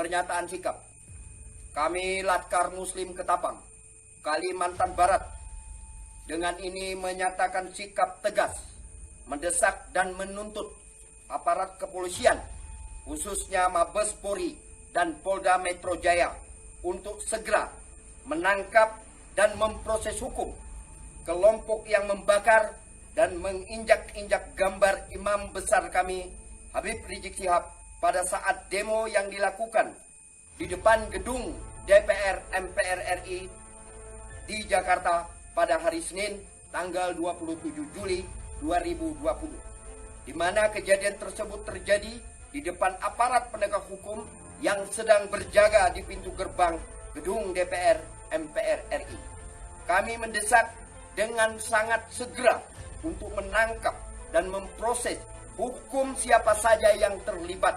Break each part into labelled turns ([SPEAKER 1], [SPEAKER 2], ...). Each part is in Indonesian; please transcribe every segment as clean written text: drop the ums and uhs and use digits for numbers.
[SPEAKER 1] Pernyataan sikap. Kami Laskar Muslim Ketapang, Kalimantan Barat, dengan ini menyatakan sikap tegas, mendesak dan menuntut aparat kepolisian, khususnya Mabes Polri dan Polda Metro Jaya, untuk segera menangkap dan memproses hukum kelompok yang membakar dan menginjak-injak gambar imam besar kami, Habib Rizik Syihab, pada saat demo yang dilakukan di depan gedung DPR MPR RI di Jakarta pada hari Senin tanggal 27 Juli 2020, di mana kejadian tersebut terjadi di depan aparat penegak hukum yang sedang berjaga di pintu gerbang gedung DPR MPR RI. Kami mendesak dengan sangat segera untuk menangkap dan memproses hukum siapa saja yang terlibat.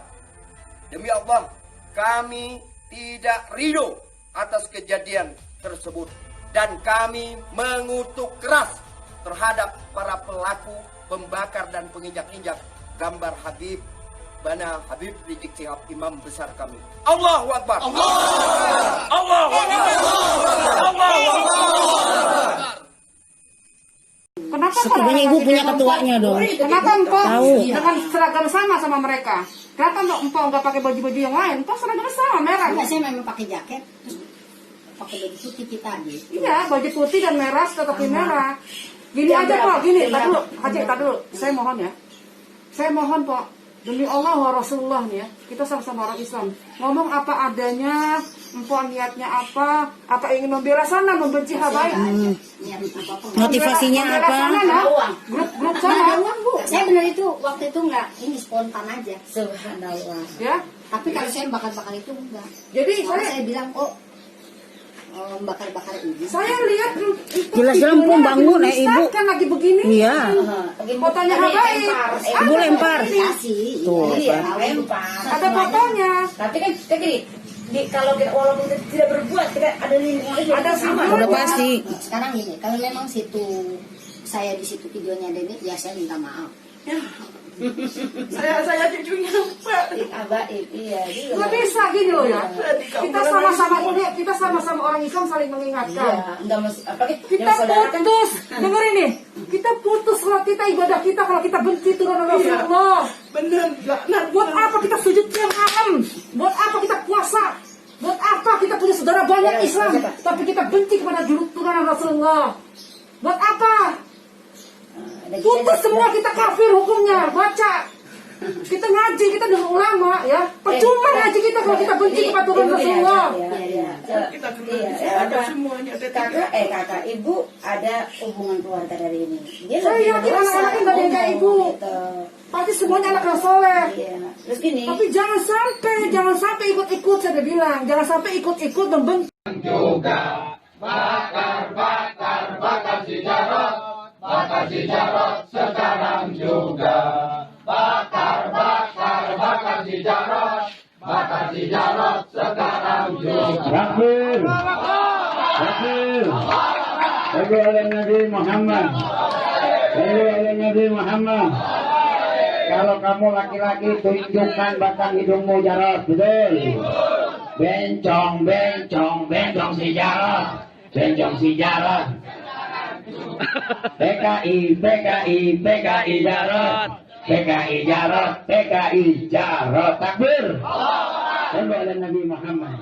[SPEAKER 1] Demi Allah, kami tidak ridho atas kejadian tersebut dan kami mengutuk keras terhadap para pelaku pembakar dan penginjak-injak gambar Habib Rizik Syihab, imam besar kami. Allahu Akbar. Allahu Akbar. Allahu Akbar.
[SPEAKER 2] Kenapa
[SPEAKER 3] Sepertinya ibu punya ketuanya dong.
[SPEAKER 2] Kenapa empok
[SPEAKER 3] Tahu.
[SPEAKER 2] dengan seragam sama mereka? Kenapa empok nggak pakai baju-baju yang lain? Empok seragamnya sama merah.
[SPEAKER 4] Enggak, saya memang pakai jaket, terus pakai baju putih kita gitu.
[SPEAKER 2] Iya, baju putih dan merah, topi merah. Gini aja Pak, gini. Tar dulu, Haji, tar dulu. Saya mohon ya. Saya mohon Pak, demi Allah wa Rasulullah nih ya. Kita sama-sama orang Islam. Ngomong apa adanya, empok niatnya apa ingin membela sana, membenci habaib.
[SPEAKER 4] Niat apapun.
[SPEAKER 3] Motivasinya
[SPEAKER 2] Membela
[SPEAKER 3] apa?
[SPEAKER 2] sana, nah. Grup sana.
[SPEAKER 4] Saya benar itu waktu itu enggak ini spontan aja.
[SPEAKER 3] Subhanallah.
[SPEAKER 2] Ya.
[SPEAKER 4] Tapi kalau saya bakar-bakar itu enggak.
[SPEAKER 2] Jadi
[SPEAKER 4] Soalnya
[SPEAKER 2] saya
[SPEAKER 4] saya bilang bakar-bakar ini.
[SPEAKER 2] Saya lihat itu
[SPEAKER 3] Jelas-jelas
[SPEAKER 2] videonya
[SPEAKER 3] empok bangun,
[SPEAKER 2] lagi
[SPEAKER 3] Ibu.
[SPEAKER 2] Ustaz kan lagi begini.
[SPEAKER 3] Iya.
[SPEAKER 2] Fotonya habaib.
[SPEAKER 3] Ibu lempar.
[SPEAKER 4] Kasih.
[SPEAKER 3] Tuh,
[SPEAKER 4] Iya,
[SPEAKER 3] apa?
[SPEAKER 4] lempar.
[SPEAKER 2] Ada fotonya.
[SPEAKER 5] Tapi kan gini, kalau kita walaupun kita tidak berbuat, kita ada lingkungan
[SPEAKER 2] Ada
[SPEAKER 5] sama.
[SPEAKER 2] video.
[SPEAKER 3] Udah pasti.
[SPEAKER 4] Sekarang gini, kalau memang situ saya di situ videonya ada ini, ya saya minta maaf.
[SPEAKER 5] Saya cucunya Pak.
[SPEAKER 3] Abaib, iya.
[SPEAKER 2] Nggak bisa gini loh ya. Kita sama-sama orang Islam saling mengingatkan.
[SPEAKER 3] Enggak masih
[SPEAKER 2] Kita putus, denger ini. Kita putus kalau kita ibadah kita, kalau kita benci Tuhan Rasulullah.
[SPEAKER 5] Bener.
[SPEAKER 2] Buat apa kita sujud tiap malam? Buat apa kita puasa? Buat apa kita punya saudara banyak Islam, tapi kita benci kepada Tuhan Rasulullah? Buat apa? Putus semua, kita kafir hukumnya. Baca. Kita ngaji, kita dengan ulama ya. Percuma ngaji kita kalau kita benci kepada Tuhan Rasulullah.
[SPEAKER 5] Kita ada semuanya.
[SPEAKER 3] Kakak, ibu ada hubungan keluarga dari ini.
[SPEAKER 2] Saya yakin anak-anaknya nggak ada yang kayak ibu. Pasti semuanya anak yang soleh.
[SPEAKER 3] Terus gini.
[SPEAKER 2] Tapi jangan sampai ikut-ikut, saya udah bilang. Jangan sampai ikut-ikut membenci.
[SPEAKER 6] Bakar si jarot sekarang juga. Bakar si jarot sekarang juga.
[SPEAKER 7] Takbir. Sallu ala Nabi Muhammad. Kalau kamu laki-laki tunjukkan batang hidungmu jarot, betul? Bencong si jarot. PKI jarot. PKI jarot. Takbir. Sallu ala Nabi Muhammad.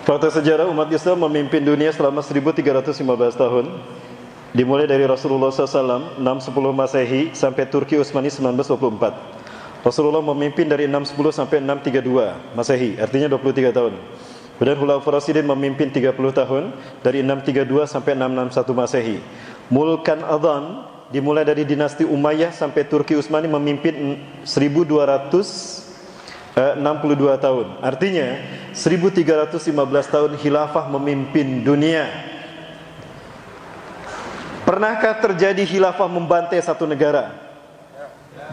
[SPEAKER 8] Fakta sejarah umat Islam memimpin dunia selama 1315 tahun. Dimulai dari Rasulullah SAW 610 Masehi sampai Turki Utsmani 1924. Rasulullah memimpin dari 610 sampai 632 Masehi, artinya 23 tahun. Kemudian Khulafaur Rasyidin memimpin 30 tahun dari 632 sampai 661 Masehi. Mulkan Adhan dimulai dari dinasti Umayyah sampai Turki Utsmani memimpin 1262 tahun. Artinya 1315 tahun khilafah memimpin dunia. Pernahkah terjadi khilafah membantai satu negara?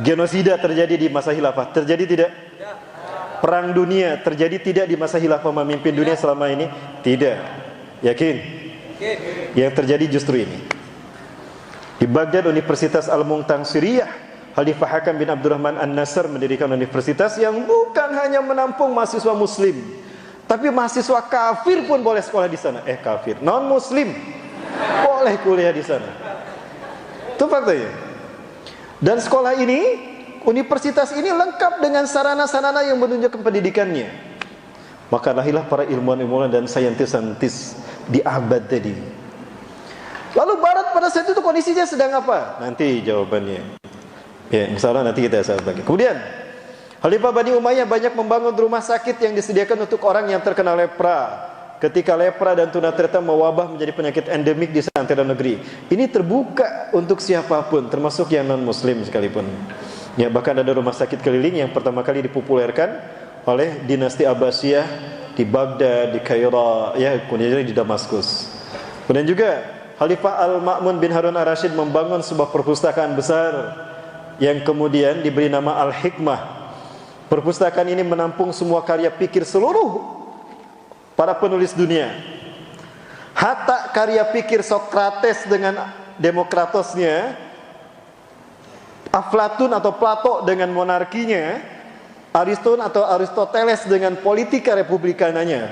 [SPEAKER 8] Genosida terjadi di masa khilafah? Terjadi tidak? Perang dunia terjadi tidak di masa khilafah memimpin dunia selama ini? Tidak. Yakin? Yang terjadi justru ini. Di Baghdad, Universitas Al-Muntang Suriah, Khalifah Hakam bin Abdurrahman An-Nasr mendirikan universitas yang bukan hanya menampung mahasiswa muslim, tapi mahasiswa kafir pun boleh sekolah di sana. Kafir, non muslim boleh kuliah di sana. Itu faktanya. Dan sekolah ini, universitas ini lengkap dengan sarana-sarana yang menunjukkan pendidikannya. Maka lahirlah para ilmuwan-ilmuwan dan saintis-saintis di abad tadi. Lalu Barat pada saat itu kondisinya sedang apa? Nanti jawabannya. Ya, insyaallah nanti kita bahas lagi. Kemudian Khalifah Bani Umayyah banyak membangun rumah sakit yang disediakan untuk orang yang terkena lepra. Ketika lepra dan tunanetra mewabah menjadi penyakit endemik di seantero negeri, ini terbuka untuk siapapun, termasuk yang non muslim sekalipun. Ya, bahkan ada rumah sakit keliling yang pertama kali dipopulerkan oleh dinasti Abbasiyah di Baghdad, di Kairo, ya, kemudian di Damaskus. Kemudian juga Khalifah Al-Ma'mun bin Harun Ar-Rasyid membangun sebuah perpustakaan besar yang kemudian diberi nama Al-Hikmah. Perpustakaan ini menampung semua karya pikir seluruh para penulis dunia. Hatta karya pikir Sokrates dengan Demokratosnya, Aflatun atau Plato dengan monarkinya, Ariston atau Aristoteles dengan politika republikananya,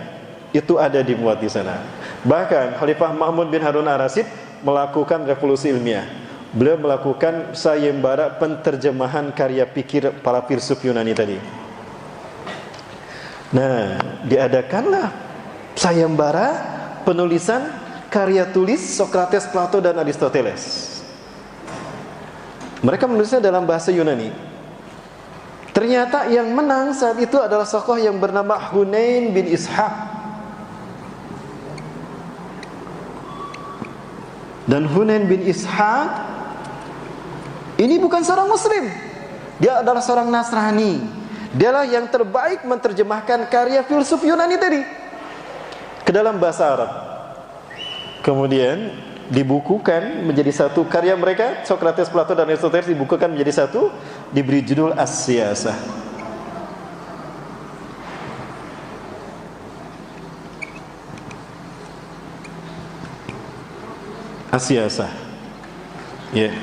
[SPEAKER 8] itu ada dimuat di sana. Bahkan Khalifah Ma'mun bin Harun Ar-Rasyid melakukan revolusi ilmiah. Beliau melakukan sayembara penterjemahan karya pikir para filsuf Yunani tadi. Nah, diadakanlah sayembara penulisan karya tulis Sokrates, Plato dan Aristoteles. Mereka menulisnya dalam bahasa Yunani. Ternyata yang menang saat itu adalah tokoh yang bernama Hunain bin Ishaq. Dan Hunain bin Ishaq ini bukan seorang muslim. Dia adalah seorang Nasrani. Dialah yang terbaik menerjemahkan karya filsuf Yunani tadi ke dalam bahasa Arab. Kemudian dibukukan menjadi satu karya mereka, Sokrates, Plato dan Aristoteles dibukukan menjadi satu, diberi judul As-Siyasah. As-Siyasah. Ya.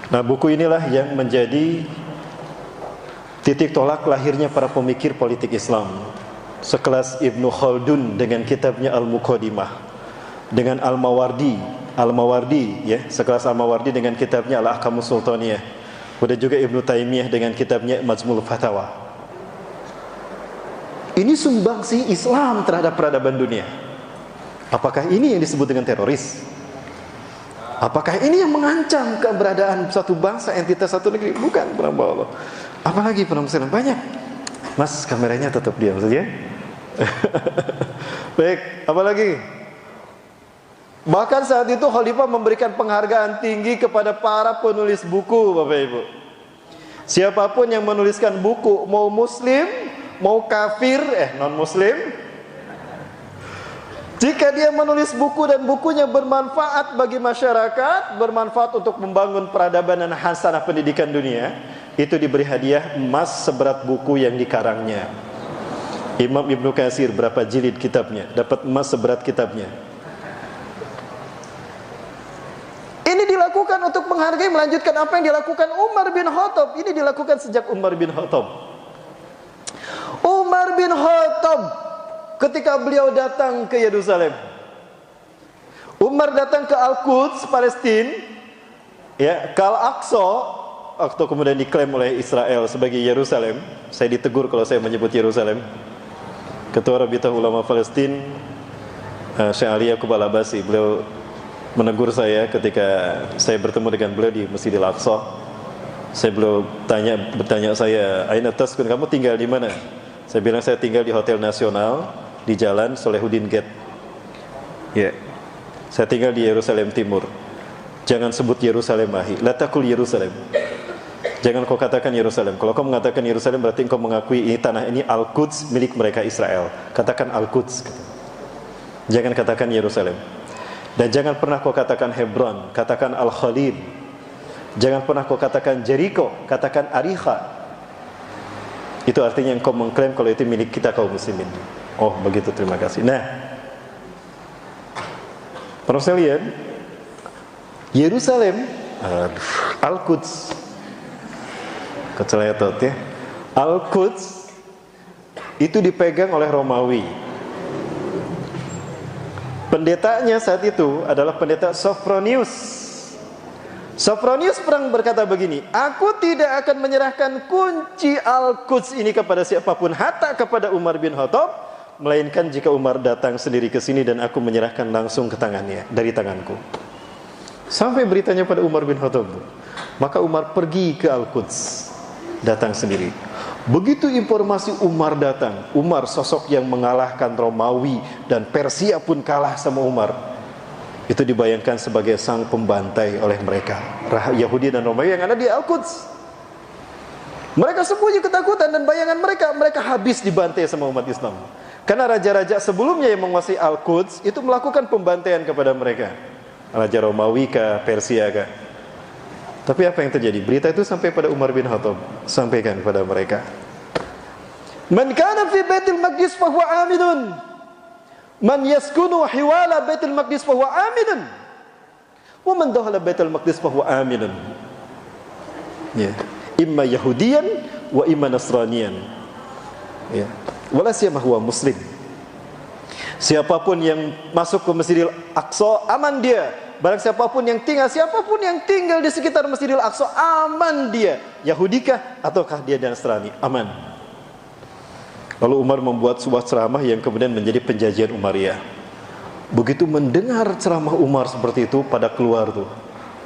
[SPEAKER 8] Nah, buku inilah yang menjadi titik tolak lahirnya para pemikir politik Islam. Sekelas Ibnu Khaldun dengan kitabnya Al-Muqaddimah, dengan Al-Mawardi, ya, sekelas Al-Mawardi dengan kitabnya Al-Ahkamus Sultaniyah. Kemudian juga Ibnu Taimiyah dengan kitabnya Majmu'ul Fatawa. Ini sumbangsi Islam terhadap peradaban dunia. Apakah ini yang disebut dengan teroris? Apakah ini yang mengancam keberadaan satu bangsa, entitas satu negeri? Bukan, penambah Allah. Apalagi penambah banyak. Mas, kameranya tetap diam saja. Baik, apalagi? Bahkan saat itu Khalifah memberikan penghargaan tinggi kepada para penulis buku, Bapak Ibu. Siapapun yang menuliskan buku, mau muslim, mau kafir, non muslim, jika dia menulis buku dan bukunya bermanfaat bagi masyarakat, bermanfaat untuk membangun peradaban dan hasanah pendidikan dunia, itu diberi hadiah emas seberat buku yang dikarangnya. Imam Ibnu Katsir berapa jilid kitabnya, dapat emas seberat kitabnya. Ini dilakukan untuk menghargai, melanjutkan apa yang dilakukan Umar bin Khattab. Ini dilakukan sejak Umar bin Khattab. Umar bin Khattab ketika beliau datang ke Yerusalem, Umar datang ke Al-Quds, Palestina, ya, ke Al-Aqsa, atau kemudian diklaim oleh Israel sebagai Yerusalem. Saya ditegur kalau saya menyebut Yerusalem. Ketua Rabitah Ulama Palestina, Syekh Ali Yaqub Al-Abasi, beliau menegur saya ketika saya bertemu dengan beliau di Masjidil Aqsa. Beliau bertanya saya, "Aina taskun, kamu tinggal di mana?" Saya bilang saya tinggal di Hotel Nasional di Jalan Solehuddin Gate. Ya. Saya tinggal di Yerusalem Timur. Jangan sebut Yerusalem ahi. La taqul Yerusalem. Jangan kau katakan Yerusalem. Kalau kau mengatakan Yerusalem berarti kau mengakui ini tanah ini Al-Quds milik mereka Israel. Katakan Al-Quds. Jangan katakan Yerusalem. Dan jangan pernah kau katakan Hebron, katakan Al-Khalil. Jangan pernah kau katakan Jericho, katakan Ariha. Itu artinya engkau mengklaim kalau itu milik kita kaum muslimin. Oh, begitu, terima kasih. Nah, para sekalian, Yerusalem, Al-Quds, keceletot ya. Al-Quds itu dipegang oleh Romawi. Pendetanya saat itu adalah pendeta Sophronius. Sophronius perang berkata begini, "Aku tidak akan menyerahkan kunci Al-Quds ini kepada siapapun, hatta kepada Umar bin Khattab, melainkan jika Umar datang sendiri ke sini dan aku menyerahkan langsung ke tangannya dari tanganku." Sampai beritanya pada Umar bin Khattab. Maka Umar pergi ke Al-Quds, datang sendiri. Begitu informasi Umar datang, Umar sosok yang mengalahkan Romawi dan Persia pun kalah sama Umar. Itu dibayangkan sebagai sang pembantai oleh mereka, Yahudi dan Romawi yang ada di Al-Quds. Mereka sembunyi ketakutan dan bayangan mereka habis dibantai sama umat Islam. Karena raja-raja sebelumnya yang menguasai Al-Quds itu melakukan pembantaian kepada mereka. Raja Romawi kah, Persia kah. Tapi apa yang terjadi? Berita itu sampai pada Umar bin Khattab, sampaikan kepada mereka. Man kana fi Baitul Maqdis fa huwa aminun. Man yaskunu hiwala Baitul Maqdis fa huwa aminun. Wa man dakhala Baitul Maqdis fa huwa aminun. Ya, imma Yahudiyan wa imma Nasraniyan. Ya. Wala siyama huwa muslim. Siapapun yang masuk ke Masjidil Aqsa aman dia. Barang siapapun yang tinggal di sekitar Masjidil Aqsa aman dia. Yahudikah ataukah dia Nasrani, aman. Lalu Umar membuat sebuah ceramah yang kemudian menjadi penjajian Umayyah. Begitu mendengar ceramah Umar seperti itu, pada keluar tuh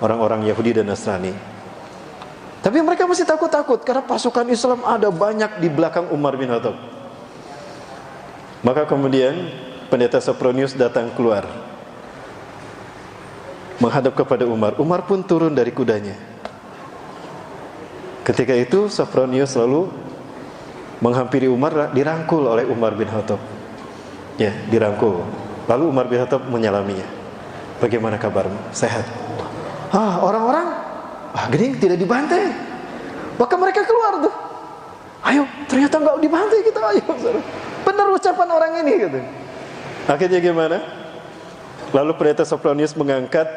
[SPEAKER 8] orang-orang Yahudi dan Nasrani. Tapi mereka masih takut-takut karena pasukan Islam ada banyak di belakang Umar bin Khattab. Maka kemudian pendeta Sophronius datang keluar menghadap kepada Umar. Umar pun turun dari kudanya. Ketika itu Sophronius lalu menghampiri Umar, dirangkul oleh Umar bin Khattab. Ya, dirangkul. Lalu Umar bin Khattab menyalaminya. Bagaimana kabarmu? Sehat. Orang-orang gini tidak dibantai. Maka mereka keluar tuh. Ayo, ternyata enggak dibantai kita, ayo. Benar ucapan orang ini gitu. Akhirnya gimana? Lalu pendeta Sophronius mengangkat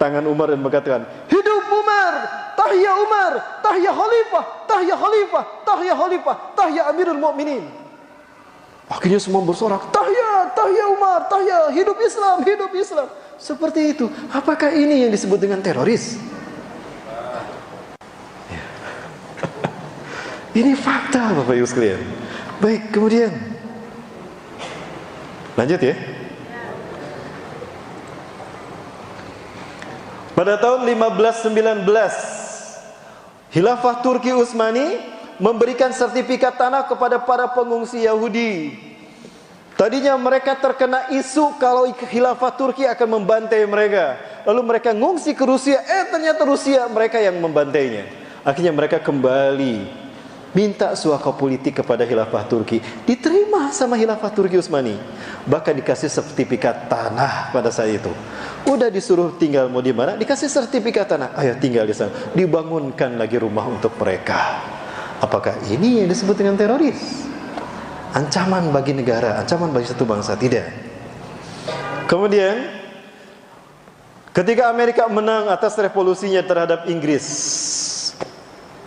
[SPEAKER 8] tangan Umar dan mengatakan, "Hidup Umar, tahya Umar, tahya khalifah, tahya khalifah, tahya khalifah, tahya Amirul Mukminin." Akhirnya semua bersorak, "Tahya, tahya Umar, tahya, hidup Islam, hidup Islam." Seperti itu. Apakah ini yang disebut dengan teroris? Ini fakta, Bapak Ibu sekalian. Baik, kemudian lanjut ya. Pada tahun 1519, Khilafah Turki Utsmani memberikan sertifikat tanah kepada para pengungsi Yahudi. Tadinya mereka terkena isu kalau Khilafah Turki akan membantai mereka. Lalu mereka ngungsi ke Rusia, ternyata Rusia mereka yang membantainya. Akhirnya mereka kembali minta suaka politik kepada Khilafah Turki. Diterima sama Khilafah Turki Utsmani. Bahkan dikasih sertifikat tanah pada saat itu. Udah disuruh tinggal mau di mana, dikasih sertifikat tanah. Ayo tinggal di sana. Dibangunkan lagi rumah untuk mereka. Apakah ini yang disebut dengan teroris? Ancaman bagi negara, ancaman bagi satu bangsa? Tidak. Kemudian ketika Amerika menang atas revolusinya terhadap Inggris,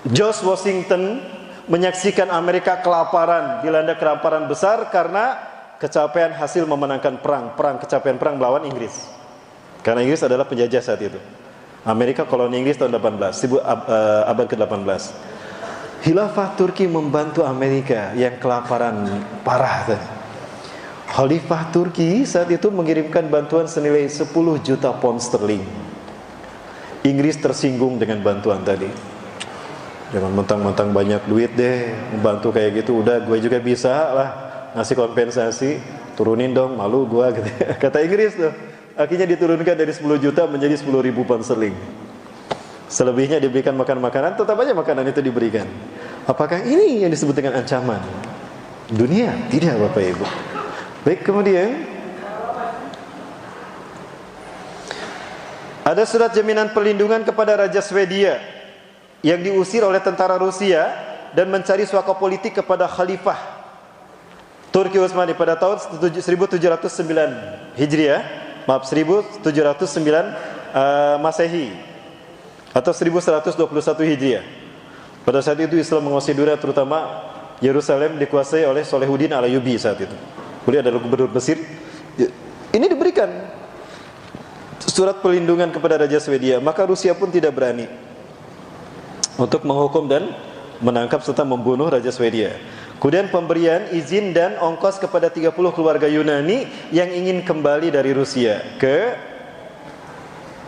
[SPEAKER 8] George Washington menyaksikan Amerika kelaparan, dilanda kelaparan besar karena kecapean hasil memenangkan kecapean perang melawan Inggris. Karena Inggris adalah penjajah saat itu. Amerika koloni Inggris tahun 18, abad ke-18. Khilafah Turki membantu Amerika yang kelaparan parah tadi. Khalifah Turki saat itu mengirimkan bantuan senilai 10 juta pound sterling. Inggris tersinggung dengan bantuan tadi. Jangan mentang-mentang banyak duit deh, membantu kayak gitu, udah gue juga bisa lah ngasih kompensasi, turunin dong, malu gue gitu. Kata Inggris tuh. Akhirnya diturunkan dari 10 juta menjadi 10.000 pound sterling. Selebihnya diberikan makanan-makanan, tetap aja makanan itu diberikan. Apakah ini yang disebut dengan ancaman dunia? Tidak, Bapak Ibu. Baik, kemudian ada surat jaminan perlindungan kepada Raja Swedia yang diusir oleh tentara Rusia dan mencari suaka politik kepada Khalifah Turki Utsmani pada tahun 1709 Hijriah, maaf 1709 Masehi atau 1121 Hijriah. Pada saat itu Islam menguasai dunia, terutama Yerusalem dikuasai oleh Salahuddin Al-Ayyubi saat itu. Beliau adalah gubernur Mesir. Ini diberikan surat perlindungan kepada Raja Swedia, maka Rusia pun tidak berani untuk menghukum dan menangkap serta membunuh Raja Swedia. Kemudian pemberian izin dan ongkos kepada 30 keluarga Yunani yang ingin kembali dari Rusia ke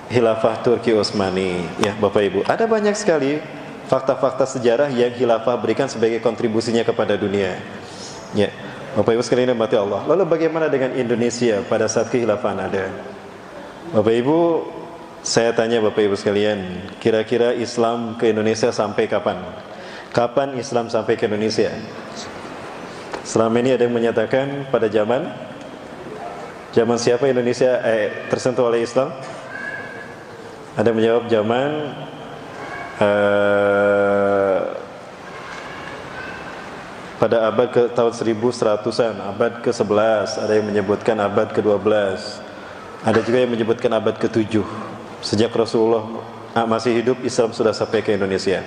[SPEAKER 8] Khilafah Turki Utsmani. Ya, Bapak Ibu, ada banyak sekali fakta-fakta sejarah yang khilafah berikan sebagai kontribusinya kepada dunia. Ya, Bapak Ibu sekalian yang dirahmati Allah. Lalu bagaimana dengan Indonesia pada saat kekhilafahan ada? Bapak Ibu, saya tanya Bapak Ibu sekalian, kira-kira Islam ke Indonesia sampai kapan? Kapan Islam sampai ke Indonesia? Selama ini ada yang menyatakan pada zaman siapa Indonesia tersentuh oleh Islam? Ada yang menjawab zaman pada abad ke tahun 1100-an, abad ke-11, ada yang menyebutkan abad ke-12. Ada juga yang menyebutkan abad ke-7. Sejak Rasulullah masih hidup, Islam sudah sampai ke Indonesia.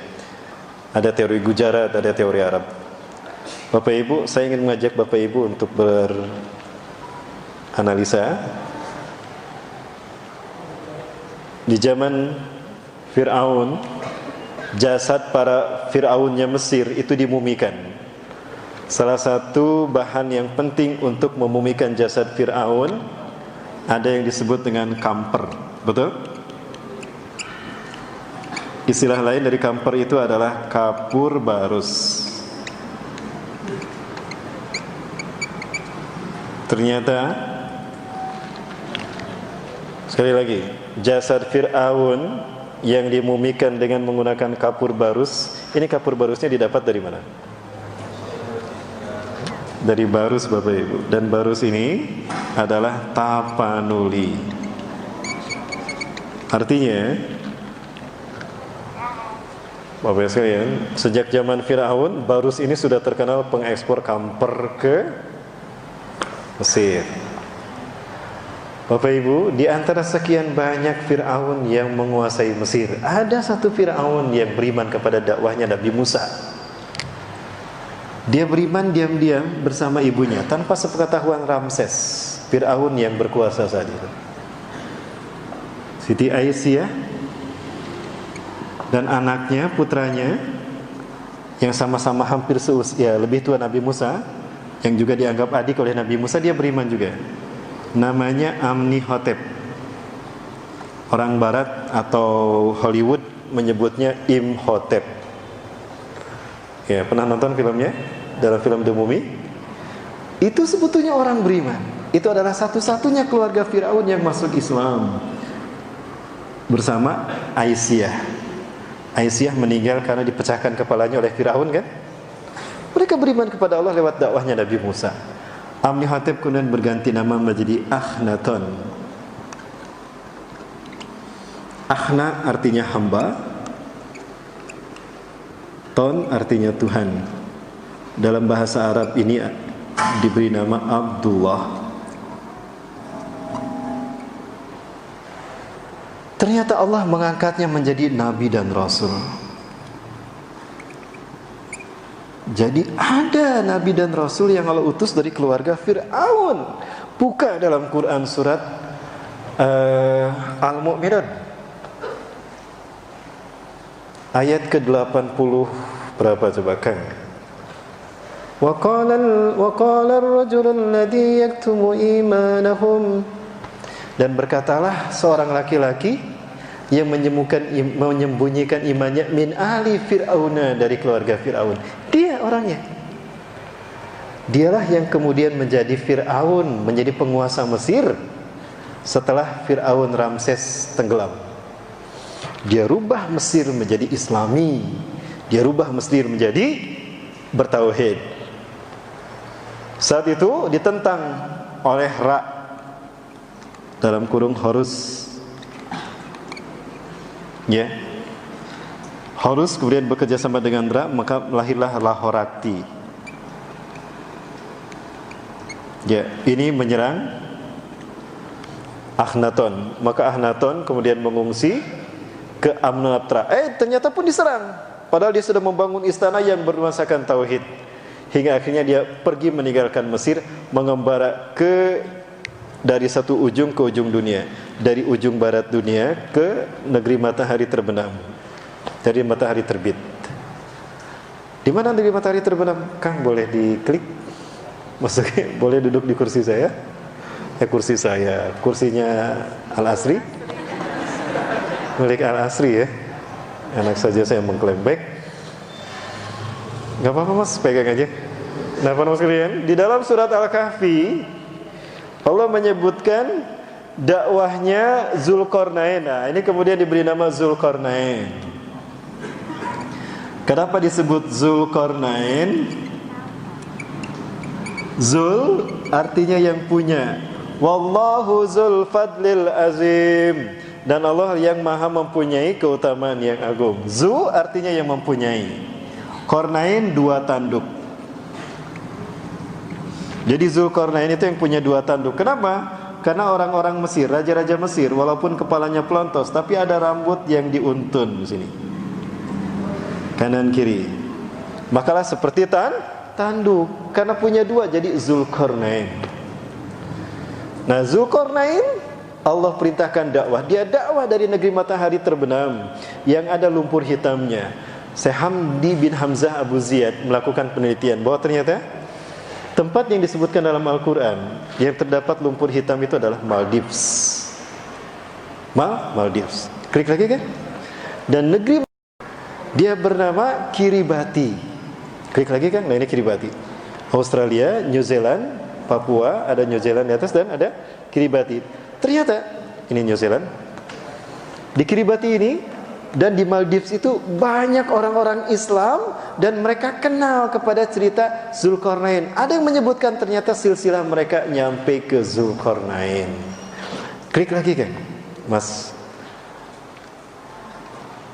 [SPEAKER 8] Ada teori Gujarat, ada teori Arab. Bapak Ibu, saya ingin mengajak Bapak Ibu untuk beranalisa. Di zaman Fir'aun, jasad para Fir'aunnya Mesir itu dimumikan. Salah satu bahan yang penting untuk memumikan jasad Fir'aun ada yang disebut dengan kamper. Betul? Istilah lain dari kamper itu adalah kapur barus. Ternyata, sekali lagi, jasad Fir'aun yang dimumikan dengan menggunakan kapur barus. Ini kapur barusnya didapat dari mana? Dari barus, Bapak Ibu. Dan barus ini adalah tapanuli. Artinya, Bapak Ibu sekalian, sejak zaman Fir'aun, barus ini sudah terkenal pengekspor kamper ke Mesir. Bapak Ibu, di antara sekian banyak Fir'aun yang menguasai Mesir, ada satu Fir'aun yang beriman kepada dakwahnya Nabi Musa. Dia beriman diam-diam bersama ibunya tanpa sepengetahuan Ramses, Fir'aun yang berkuasa saat itu. Siti Aisyah dan anaknya, putranya yang sama-sama hampir seusia, lebih tua Nabi Musa, yang juga dianggap adik oleh Nabi Musa, dia beriman juga. Namanya Amnihotep. Orang Barat atau Hollywood menyebutnya Imhotep. Ya, pernah nonton filmnya? Dalam film The Mummy? Itu sebetulnya orang beriman. Itu adalah satu-satunya keluarga Fir'aun yang masuk Islam bersama Aisyah. Aisyah meninggal karena dipecahkan kepalanya oleh Fir'aun, kan? Mereka beriman kepada Allah lewat dakwahnya Nabi Musa. Amnihotep kemudian berganti nama menjadi Akhenaton. Akhna artinya hamba, Ton artinya Tuhan. Dalam bahasa Arab ini diberi nama Abdullah. Ternyata Allah mengangkatnya menjadi nabi dan rasul. Jadi ada nabi dan rasul yang Allah utus dari keluarga Fir'aun. Buka dalam Quran surat Al-Mu'minun ayat ke-80 berapa coba Kang? وقال الرجل الذي يكتم إيمانهم. Dan berkatalah seorang laki-laki yang menyembunyikan imannya min ahli Fir'auna, dari keluarga Fir'aun. Dia orangnya. Dialah yang kemudian menjadi Fir'aun, menjadi penguasa Mesir setelah Fir'aun Ramses tenggelam. Dia rubah Mesir menjadi Islami. Dia rubah Mesir menjadi bertauhid. Saat itu ditentang oleh Ra, dalam kurung Horus, ya. Horus kemudian bekerja sama dengan Ra, maka lahirlah Lahorakti. Ya, ini menyerang Akhenaton. Maka Akhenaton kemudian mengungsi ke Amnaptra. Ternyata pun diserang. Padahal dia sudah membangun istana yang bernuansakan tauhid. Hingga akhirnya dia pergi meninggalkan Mesir, mengembara dari satu ujung ke ujung dunia, dari ujung barat dunia ke negeri matahari terbenam, dari matahari terbit. Di mana negeri matahari terbenam? Kang, boleh diklik? Maksudnya boleh duduk di kursi saya? Kursi saya, kursinya Al-Asri, milik Al-Asri ya. Enak saja saya mengklaim baik. Gak apa-apa mas, pegang aja. Nah para sekalian, di dalam surat Al-Kahfi Allah menyebutkan dakwahnya Zulkarnain. Nah, ini kemudian diberi nama Zulkarnain. Kenapa disebut Zulkarnain? Zul artinya yang punya. Wallahu Zul Fadlil Azim. Dan Allah yang maha mempunyai keutamaan yang agung. Zu artinya yang mempunyai. Qarnain dua tanduk. Jadi Zulkarnain itu yang punya dua tanduk. Kenapa? Karena orang-orang Mesir, raja-raja Mesir, walaupun kepalanya pelontos, tapi ada rambut yang diuntun di sini, kanan kiri. Makalah seperti tanduk. Karena punya dua, jadi Zulkarnain. Nah, Zulkarnain Allah perintahkan dakwah. Dia dakwah dari negeri matahari terbenam yang ada lumpur hitamnya. Syekh Hamdi bin Hamzah Abu Ziyad melakukan penelitian bahwa ternyata tempat yang disebutkan dalam Al-Quran yang terdapat lumpur hitam itu adalah Maldives. Maldives. Klik lagi kan? Dan negeri dia bernama Kiribati. Klik lagi kan? Nah ini Kiribati. Australia, New Zealand, Papua, ada New Zealand di atas dan ada Kiribati. Ternyata ini New Zealand. Di Kiribati ini dan di Maldives itu banyak orang-orang Islam dan mereka kenal kepada cerita Zulkarnain. Ada yang menyebutkan ternyata silsilah mereka nyampe ke Zulkarnain. Klik lagi kan, Mas?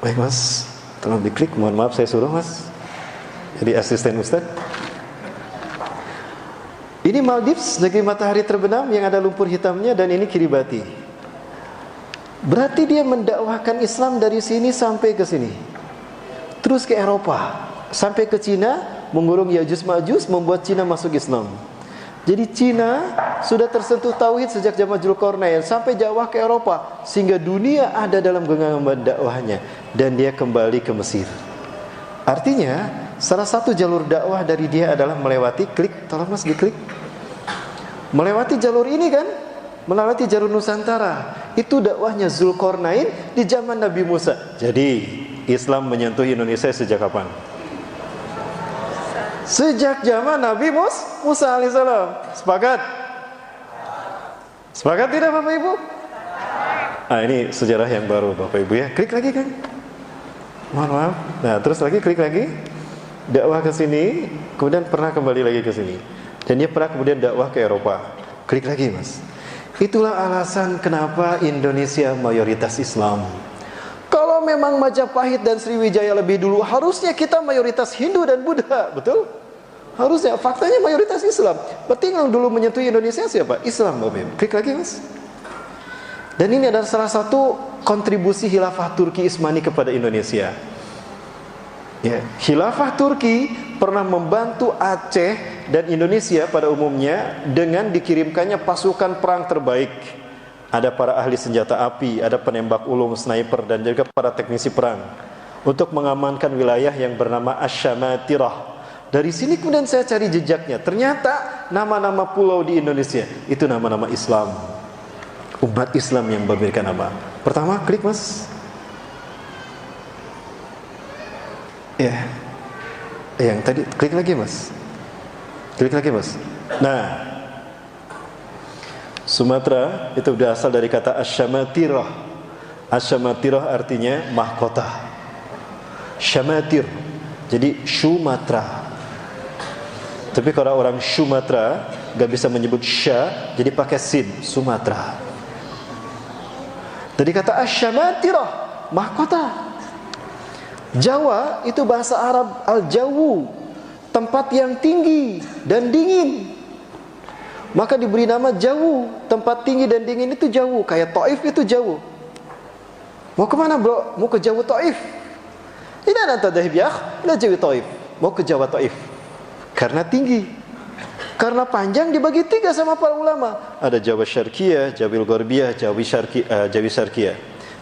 [SPEAKER 8] Baik Mas, tolong diklik. Mohon maaf saya suruh Mas, jadi asisten Ustaz. Ini Maldives, negeri matahari terbenam yang ada lumpur hitamnya, dan ini Kiribati. Berarti dia mendakwahkan Islam dari sini sampai ke sini, terus ke Eropa, sampai ke Cina, mengurung Ya'juj Ma'juj, membuat Cina masuk Islam. Jadi Cina sudah tersentuh tauhid sejak zaman Zulkarnain sampai dakwah ke Eropa, sehingga dunia ada dalam genggaman dakwahnya, dan dia kembali ke Mesir. Artinya salah satu jalur dakwah dari dia adalah melewati, klik, tolong Mas diklik, melewati jalur ini kan, melewati jalur Nusantara. Itu dakwahnya Zulkarnain di zaman Nabi Musa. Jadi Islam menyentuh Indonesia sejak kapan? Sejak zaman Nabi Musa alaihissalam. Sepakat? Sepakat tidak Bapak Ibu? Ini sejarah yang baru Bapak Ibu ya. Klik lagi kan? Mohon maaf. Nah terus lagi klik lagi. Dakwah ke sini, kemudian pernah kembali lagi ke sini. Dan dia pernah kemudian dakwah ke Eropa. Klik lagi Mas. Itulah alasan kenapa Indonesia mayoritas Islam. Kalau memang Majapahit dan Sriwijaya lebih dulu, harusnya kita mayoritas Hindu dan Buddha, betul? Harusnya, faktanya mayoritas Islam. Berarti yang dulu menyentuh Indonesia siapa? Islam, Bapak. Klik lagi Mas. Dan ini adalah salah satu kontribusi Khilafah Turki Ismani kepada Indonesia. Ya, Khilafah Turki pernah membantu Aceh dan Indonesia pada umumnya dengan dikirimkannya pasukan perang terbaik. Ada para ahli senjata api, ada penembak ulung, sniper, dan juga para teknisi perang untuk mengamankan wilayah yang bernama Asy-Syamatirah. Dari sini kemudian saya cari jejaknya. Ternyata nama-nama pulau di Indonesia itu nama-nama Islam. Umat Islam yang memberikan nama. Pertama, klik Mas. Ya. Yang tadi klik lagi Mas. Klik lagi Mas. Nah, Sumatera itu berasal dari kata asyamatirah. Asyamatirah artinya mahkota. Syamatir. Jadi Sumatera. Tapi kalau orang Sumatera gak bisa menyebut sya, jadi pakai sin, Sumatera. Dari kata asyamatirah, mahkota. Jawa itu bahasa Arab al-jawu, tempat yang tinggi dan dingin. Maka diberi nama Jawu, tempat tinggi dan dingin itu Jawu. Kayak Taif itu Jawu. Mau kemana bro? Mau ke Jawa Taif. Ini ada tadahibiyah, ila Jawa Taif. Mau ke Jawa Taif. Karena tinggi. Karena panjang dibagi 3 sama para ulama. Ada Jawa Syarqiyah, Jabil Gorbiyah, Jawi Syarqiyah.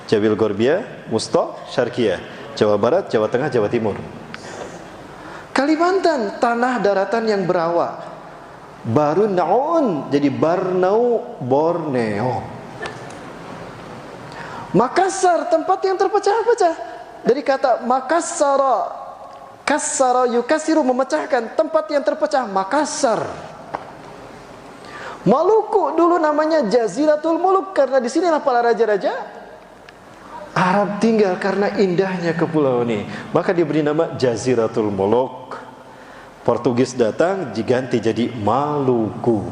[SPEAKER 8] Jabil Gorbiyah, Musta, Syarqiyah. Jawa Barat, Jawa Tengah, Jawa Timur. Kalimantan, tanah daratan yang berawak. Barunaun, jadi Barnau, Borneo. Makassar, tempat yang terpecah-pecah. Dari kata Makassara, kassara yukasiru, memecahkan, tempat yang terpecah, Makassar. Maluku dulu namanya Jaziratul Muluk, karena di sinilah para raja-raja Arab tinggal karena indahnya kepulauan ini. Maka diberi nama Jaziratul Muluk. Portugis datang diganti jadi Maluku.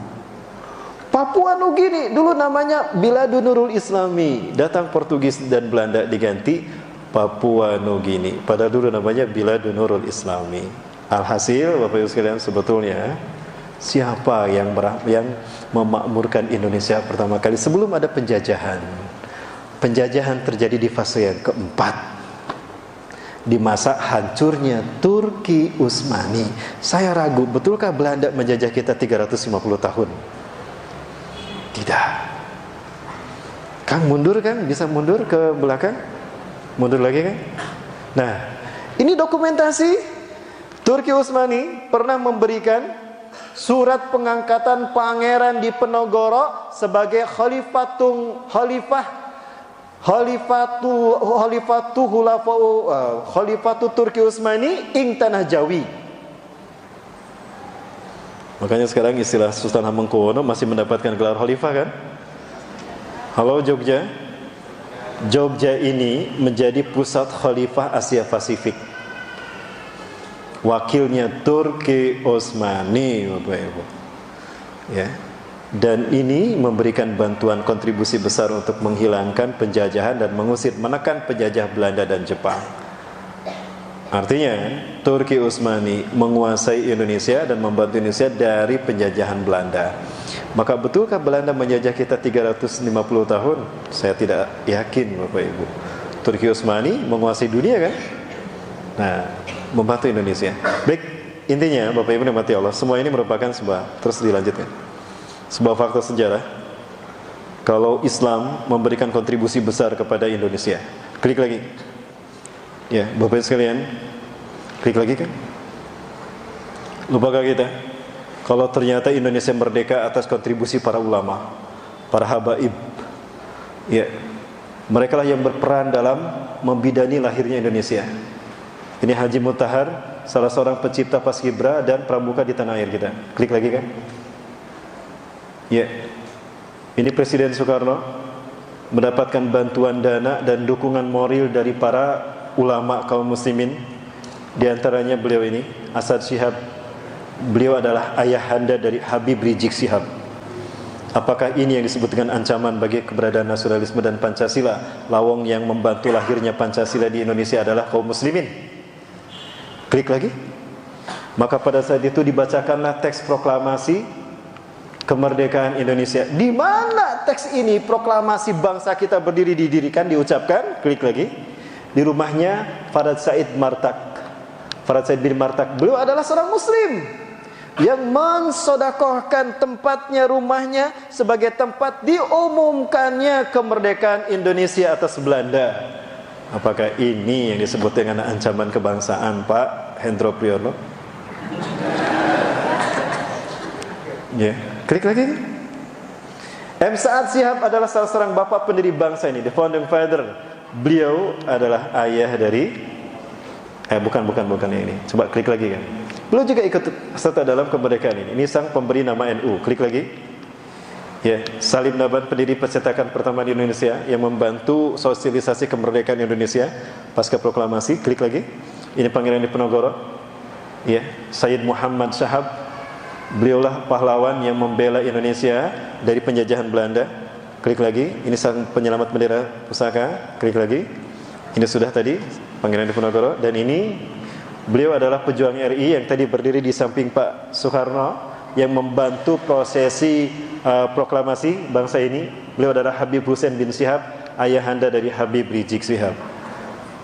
[SPEAKER 8] Papua Nugini dulu namanya Biladun Nurul Islami. Datang Portugis dan Belanda diganti Papua Nugini. Pada dulu namanya Biladun Nurul Islami. Alhasil Bapak Ibu sekalian, sebetulnya siapa yang memakmurkan Indonesia pertama kali sebelum ada penjajahan? Penjajahan terjadi di fase yang keempat, di masa hancurnya Turki Utsmani. Saya ragu, betulkah Belanda menjajah kita 350 tahun? Tidak. Kang mundur Kang, bisa mundur ke belakang? Mundur lagi Kang? Nah, ini dokumentasi Turki Utsmani pernah memberikan surat pengangkatan Pangeran Diponegoro sebagai Khalifatu Turki Utsmani ing tanah Jawi. Makanya sekarang istilah Sultan Hamengkubuwono masih mendapatkan gelar khalifah kan? Halo Jogja. Jogja ini menjadi pusat khalifah Asia Pasifik. Wakilnya Turki Utsmani, Bapak Ibu. Ya. Dan ini memberikan bantuan kontribusi besar untuk menghilangkan penjajahan dan menekan penjajah Belanda dan Jepang. Artinya Turki Utsmani menguasai Indonesia dan membantu Indonesia dari penjajahan Belanda. Maka betulkah Belanda menjajah kita 350 tahun? Saya tidak yakin Bapak Ibu. Turki Utsmani menguasai dunia kan? Nah, membantu Indonesia. Baik, intinya Bapak Ibu dimati Allah, semua ini merupakan terus dilanjutkan. Sebuah fakta sejarah, kalau Islam memberikan kontribusi besar kepada Indonesia. Klik lagi. Ya, Bapak sekalian, klik lagi kan? Lupakah kita kalau ternyata Indonesia merdeka atas kontribusi para ulama, para habaib? Ya, mereka lah yang berperan dalam membidani lahirnya Indonesia. Ini Haji Mutahar, salah seorang pencipta Paskibra dan pramuka di tanah air kita. Klik lagi kan? Ya, ini Presiden Soekarno mendapatkan bantuan dana dan dukungan moral dari para ulama kaum muslimin. Di antaranya beliau ini, Asad Syihab. Beliau adalah ayahanda dari Habib Rizik Syihab. Apakah ini yang disebut dengan ancaman bagi keberadaan nasionalisme dan Pancasila? Lawang yang membantu lahirnya Pancasila di Indonesia adalah kaum muslimin. Klik lagi. Maka pada saat itu dibacakanlah teks proklamasi kemerdekaan Indonesia. Di mana teks ini, proklamasi bangsa kita berdiri didirikan, diucapkan? Klik lagi. Di rumahnya Farad Said Martak. Farad Said bin Martak, beliau adalah seorang muslim yang mensodakohkan tempatnya, rumahnya sebagai tempat diumumkannya kemerdekaan Indonesia atas Belanda. Apakah ini yang disebut dengan ancaman kebangsaan, Pak Hendro Priyono? Ya, klik lagi. M. Saad Shihab adalah salah seorang bapak pendiri bangsa ini, the founding father. Beliau adalah ayah dari bukan yang ini. Coba klik lagi kan. Beliau juga ikut serta dalam kemerdekaan ini. Ini sang pemberi nama NU. Klik lagi. Ya, Salim Naban, pendiri percetakan pertama di Indonesia yang membantu sosialisasi kemerdekaan Indonesia pasca proklamasi. Klik lagi. Ini Pangeran Diponegoro. Ya, Sayyid Muhammad Syahab. Beliaulah pahlawan yang membela Indonesia dari penjajahan Belanda. Klik lagi. Ini sang penyelamat bendera pusaka. Klik lagi. Ini sudah tadi Pangeran Diponegoro. Dan ini beliau adalah pejuang RI yang tadi berdiri di samping Pak Soekarno yang membantu prosesi proklamasi bangsa ini. Beliau adalah Habib Hussein bin Syihab, ayahanda dari Habib Rizik Syihab.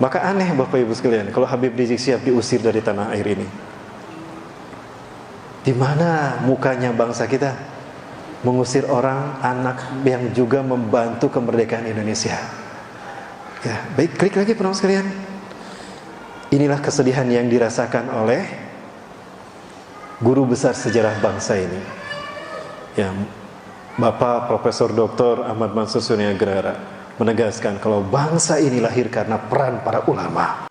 [SPEAKER 8] Maka aneh Bapak Ibu sekalian, kalau Habib Rizik Syihab diusir dari tanah air ini. Di mana mukanya bangsa kita mengusir orang, anak yang juga membantu kemerdekaan Indonesia? Ya, baik, klik lagi penonton sekalian. Inilah kesedihan yang dirasakan oleh guru besar sejarah bangsa ini. Ya, Bapak Profesor Dr. Ahmad Mansur Suryagrara menegaskan kalau bangsa ini lahir karena peran para ulama.